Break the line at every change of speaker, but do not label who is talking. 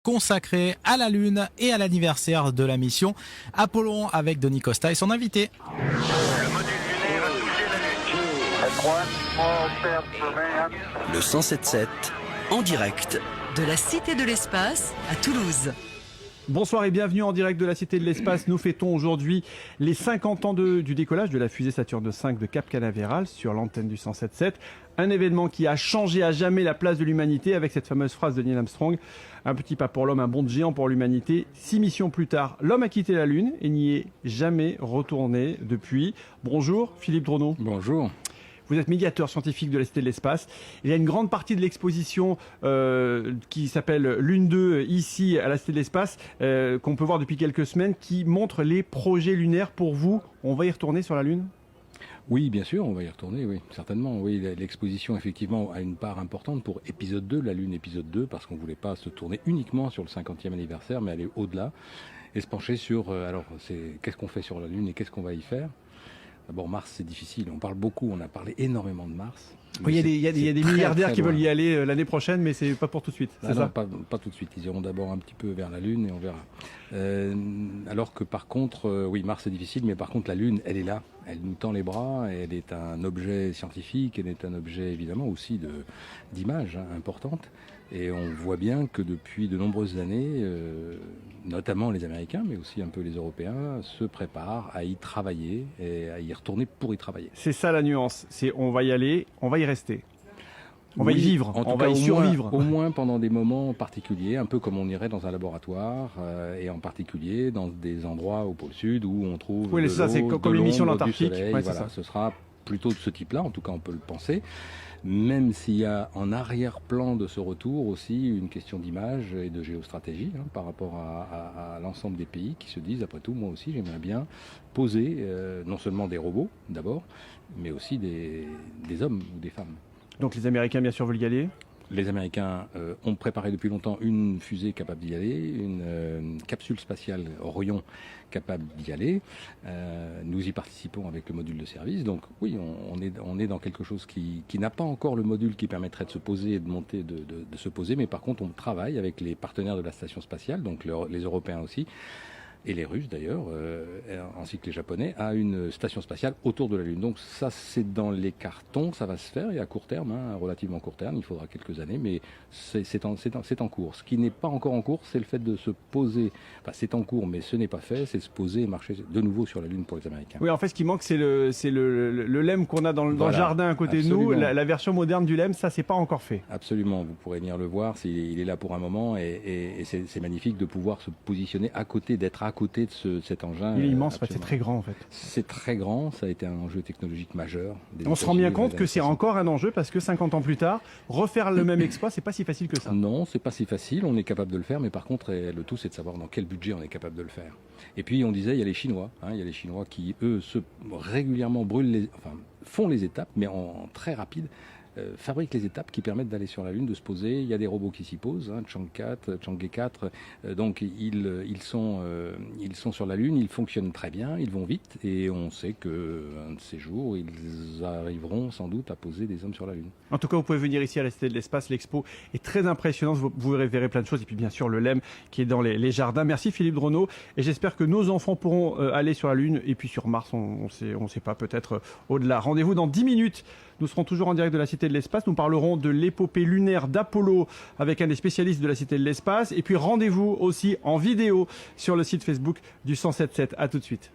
consacré à la Lune et à l'anniversaire de la mission Apollon avec Denis Costa et son invité.
Le module lunaire a touché la Lune.
Le 107.7 en direct
de la Cité de l'Espace à Toulouse.
Bonsoir et bienvenue en direct de la Cité de l'Espace. Nous fêtons aujourd'hui les 50 ans du décollage de la fusée Saturne V de Cap Canaveral sur l'antenne du 107.7. Un événement qui a changé à jamais la place de l'humanité avec cette fameuse phrase de Neil Armstrong. Un petit pas pour l'homme, un bond de géant pour l'humanité. 6 missions plus tard, l'homme a quitté la Lune et n'y est jamais retourné depuis. Bonjour Philippe Drono.
Bonjour.
Vous êtes médiateur scientifique de la Cité de l'Espace. Il y a une grande partie de l'exposition qui s'appelle Lune 2 ici à la Cité de l'Espace, qu'on peut voir depuis quelques semaines, qui montre les projets lunaires pour vous. On va y retourner sur la Lune ?
Oui, bien sûr, on va y retourner, oui, certainement. Oui, l'exposition, effectivement, a une part importante pour épisode 2, la Lune épisode 2, parce qu'on ne voulait pas se tourner uniquement sur le 50e anniversaire, mais aller au-delà et se pencher sur, qu'est-ce qu'on fait sur la Lune et qu'est-ce qu'on va y faire. D'abord, Mars, c'est difficile. On parle beaucoup, on a parlé énormément de Mars.
Oui, il y a des milliardaires qui veulent y aller l'année prochaine, mais c'est pas pour tout de suite.
Non, pas tout de suite. Ils iront d'abord un petit peu vers la Lune et on verra. Alors que par contre, oui, Mars c'est difficile, mais par contre la Lune, elle est là. Elle nous tend les bras. Elle est un objet scientifique. Elle est un objet évidemment aussi d'image importante. Et on voit bien que depuis de nombreuses années, notamment les Américains, mais aussi un peu les Européens, se préparent à y travailler et à y retourner pour y travailler.
C'est ça la nuance. C'est on va y aller, on va y rester. On va y vivre, on va y survivre.
Au moins pendant des moments particuliers, un peu comme on irait dans un laboratoire, et en particulier dans des endroits au pôle sud où on trouve
oui, ça, c'est comme l'émission de l'Antarctique.
Ouais, voilà, ce sera plutôt de ce type-là, en tout cas on peut le penser. Même s'il y a en arrière-plan de ce retour aussi une question d'image et de géostratégie par rapport à l'ensemble des pays qui se disent, après tout, moi aussi j'aimerais bien poser non seulement des robots d'abord, mais aussi des hommes ou des femmes.
Donc les Américains bien sûr veulent y aller ?
Les Américains ont préparé depuis longtemps une fusée capable d'y aller, une capsule spatiale Orion capable d'y aller. Nous y participons avec le module de service. Donc oui, on est dans quelque chose qui n'a pas encore le module qui permettrait de se poser et de monter, de se poser. Mais par contre, on travaille avec les partenaires de la station spatiale, donc les Européens aussi, et les Russes d'ailleurs, ainsi que les Japonais, à une station spatiale autour de la Lune. Donc ça, c'est dans les cartons, ça va se faire, et à court terme, relativement court terme, il faudra quelques années, mais c'est en cours. Ce qui n'est pas encore en cours, c'est le fait de se poser, enfin c'est en cours, mais ce n'est pas fait, c'est se poser et marcher de nouveau sur la Lune pour les Américains.
Oui, en fait, ce qui manque, c'est le LEM qu'on a dans le jardin à côté
absolument.
de nous, la version moderne du LEM, ça, c'est pas encore fait.
Absolument, vous pourrez venir le voir, il est là pour un moment, et c'est magnifique de pouvoir se positionner à côté, d'être à côté de cet engin.
Il est immense, c'est très grand en fait.
C'est très grand, ça a été un enjeu technologique majeur.
On se rend bien compte que c'est encore un enjeu parce que 50 ans plus tard, refaire le même exploit, c'est pas si facile que ça.
Non, c'est pas si facile, on est capable de le faire, mais par contre, le tout c'est de savoir dans quel budget on est capable de le faire. Et puis on disait, il y a les Chinois, il y a les Chinois qui, eux, régulièrement font les étapes, mais en très rapide. Fabrique les étapes qui permettent d'aller sur la Lune, de se poser. Il y a des robots qui s'y posent, Chang'e 4. Donc ils sont sur la Lune, ils fonctionnent très bien, ils vont vite, et on sait qu'un de ces jours, ils arriveront sans doute à poser des hommes sur la Lune.
En tout cas, vous pouvez venir ici à la Cité de l'Espace. L'expo est très impressionnante. Vous verrez plein de choses. Et puis bien sûr, le LEM qui est dans les jardins. Merci Philippe Drono. Et j'espère que nos enfants pourront aller sur la Lune et puis sur Mars. On sait pas, peut-être au-delà. Rendez-vous dans 10 minutes. Nous serons toujours en direct de la Cité de l'Espace. Nous parlerons de l'épopée lunaire d'Apollo avec un des spécialistes de la Cité de l'Espace. Et puis rendez-vous aussi en vidéo sur le site Facebook du 107.7. À tout de suite.